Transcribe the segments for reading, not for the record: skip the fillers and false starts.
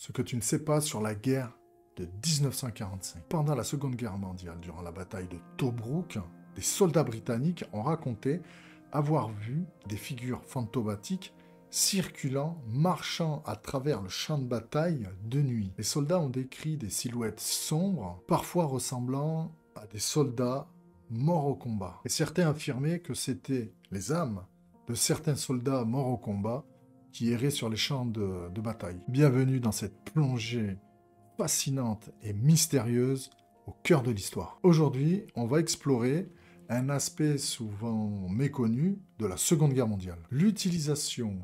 Ce que tu ne sais pas sur la guerre de 1945. Pendant la Seconde Guerre mondiale, durant la bataille de Tobrouk, des soldats britanniques ont raconté avoir vu des figures fantomatiques circulant, marchant à travers le champ de bataille de nuit. Les soldats ont décrit des silhouettes sombres, parfois ressemblant à des soldats morts au combat. Et certains affirmaient que c'était les âmes de certains soldats morts au combat qui erraient sur les champs de bataille. Bienvenue dans cette plongée fascinante et mystérieuse au cœur de l'histoire. Aujourd'hui, on va explorer un aspect souvent méconnu de la Seconde Guerre mondiale. L'utilisation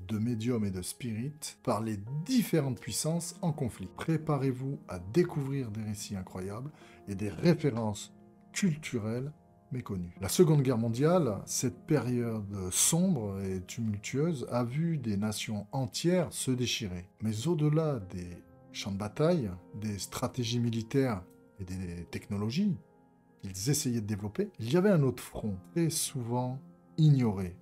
de médiums et de spirites par les différentes puissances en conflit. Préparez-vous à découvrir des récits incroyables et des références culturelles méconnues. La Seconde Guerre mondiale, cette période sombre et tumultueuse, a vu des nations entières se déchirer. Mais au-delà des champs de bataille, des stratégies militaires et des technologies qu'ils essayaient de développer, il y avait un autre front, très souvent ignoré.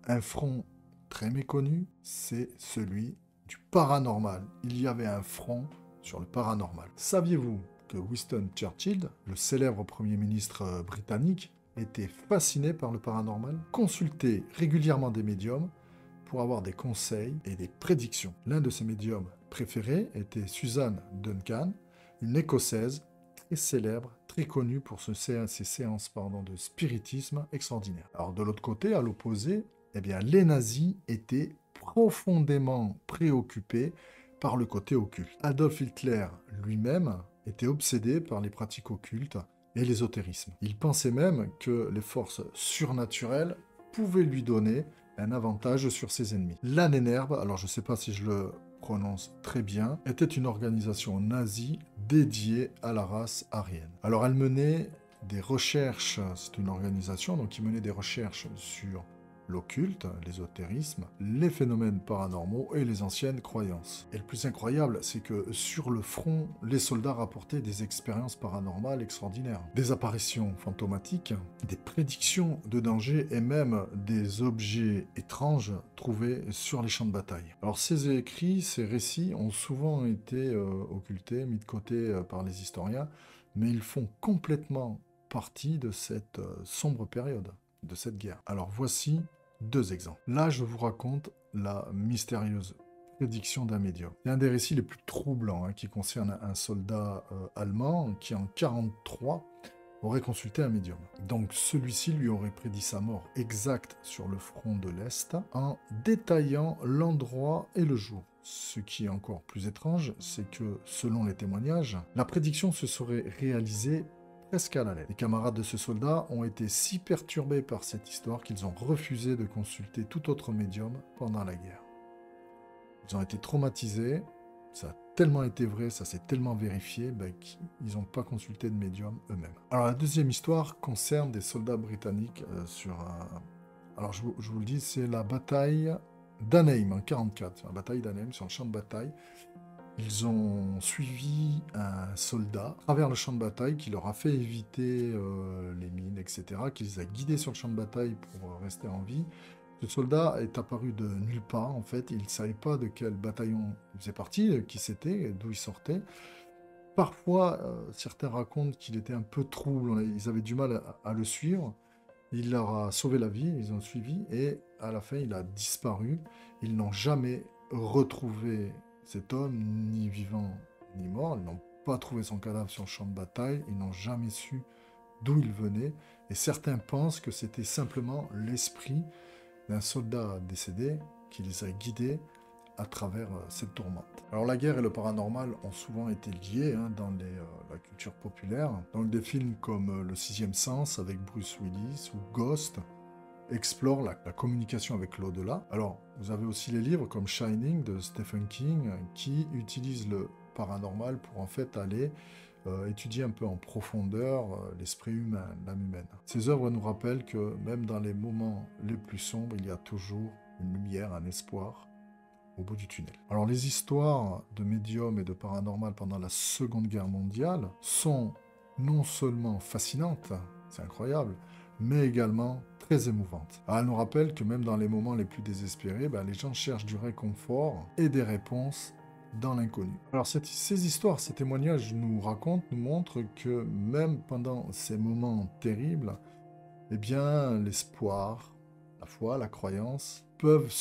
Un front très méconnu, c'est celui du paranormal. Il y avait un front sur le paranormal. Saviez-vous que Winston Churchill, le célèbre Premier ministre britannique, était fasciné par le paranormal, consultait régulièrement des médiums pour avoir des conseils et des prédictions. L'un de ses médiums préférés était Susan Duncan, une Écossaise très célèbre, très connue pour ses séances de spiritisme extraordinaires. Alors de l'autre côté, à l'opposé, eh bien, les nazis étaient profondément préoccupés par le côté occulte. Adolf Hitler lui-même était obsédé par les pratiques occultes et l'ésotérisme. Il pensait même que les forces surnaturelles pouvaient lui donner un avantage sur ses ennemis. L'Ahnenerbe, alors je ne sais pas si je le prononce très bien, était une organisation nazie dédiée à la race aryenne. Alors elle menait des recherches, c'est une organisation donc qui menait des recherches sur l'occulte, l'ésotérisme, les phénomènes paranormaux et les anciennes croyances. Et le plus incroyable, c'est que sur le front, les soldats rapportaient des expériences paranormales extraordinaires. Des apparitions fantomatiques, des prédictions de danger et même des objets étranges trouvés sur les champs de bataille. Alors ces écrits, ces récits ont souvent été occultés, mis de côté par les historiens, mais ils font complètement partie de cette sombre période, de cette guerre. Alors voici 2 exemples. Là, je vous raconte la mystérieuse prédiction d'un médium. C'est un des récits les plus troublants qui concerne un soldat allemand qui, en 1943, aurait consulté un médium. Donc celui-ci lui aurait prédit sa mort exacte sur le front de l'Est en détaillant l'endroit et le jour. Ce qui est encore plus étrange, c'est que, selon les témoignages, la prédiction se serait réalisée presque à la lettre. Les camarades de ce soldat ont été si perturbés par cette histoire qu'ils ont refusé de consulter tout autre médium pendant la guerre. Ils ont été traumatisés, ça a tellement été vrai, ça s'est tellement vérifié, qu'ils n'ont pas consulté de médium eux-mêmes. Alors la deuxième histoire concerne des soldats britanniques sur un... Alors je vous le dis, c'est la bataille d'Anheim en 1944, la bataille d'Anheim sur le champ de bataille. Ils ont suivi un soldat à travers le champ de bataille qui leur a fait éviter les mines, etc., qui les a guidés sur le champ de bataille pour rester en vie. Ce soldat est apparu de nulle part, en fait. Il ne savait pas de quel bataillon il faisait partie, qui c'était, d'où il sortait. Parfois, certains racontent qu'il était un peu trouble, ils avaient du mal à le suivre. Il leur a sauvé la vie, ils ont suivi, et à la fin, il a disparu. Ils n'ont jamais retrouvé cet homme, ni vivant ni mort. Ils n'ont pas trouvé son cadavre sur le champ de bataille. Ils n'ont jamais su d'où il venait. Et certains pensent que c'était simplement l'esprit d'un soldat décédé qui les a guidés à travers cette tourmente. Alors la guerre et le paranormal ont souvent été liés dans la culture populaire. Donc des films comme Le Sixième Sens avec Bruce Willis ou Ghost explore la communication avec l'au-delà. Alors, vous avez aussi les livres comme Shining de Stephen King qui utilisent le paranormal pour en fait aller étudier un peu en profondeur l'esprit humain, l'âme humaine. Ces œuvres nous rappellent que même dans les moments les plus sombres, il y a toujours une lumière, un espoir au bout du tunnel. Alors, les histoires de médiums et de paranormal pendant la Seconde Guerre mondiale sont non seulement fascinantes, c'est incroyable, mais également très émouvante. Elle nous rappelle que même dans les moments les plus désespérés, les gens cherchent du réconfort et des réponses dans l'inconnu. Alors ces histoires, ces témoignages nous racontent, nous montrent que même pendant ces moments terribles, eh bien l'espoir, la foi, la croyance peuvent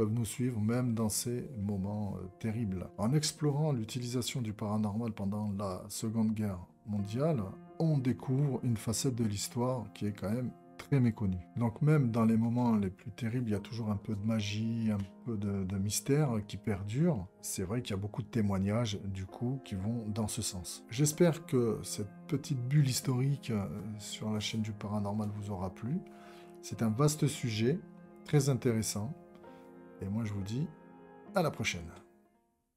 nous suivre même dans ces moments terribles. En explorant l'utilisation du paranormal pendant la Seconde Guerre mondiale, on découvre une facette de l'histoire qui est quand même très méconnue. Donc même dans les moments les plus terribles, il y a toujours un peu de magie, un peu de mystère qui perdure. C'est vrai qu'il y a beaucoup de témoignages du coup qui vont dans ce sens. J'espère que cette petite bulle historique sur la chaîne du paranormal vous aura plu. C'est un vaste sujet, très intéressant. Et moi je vous dis à la prochaine.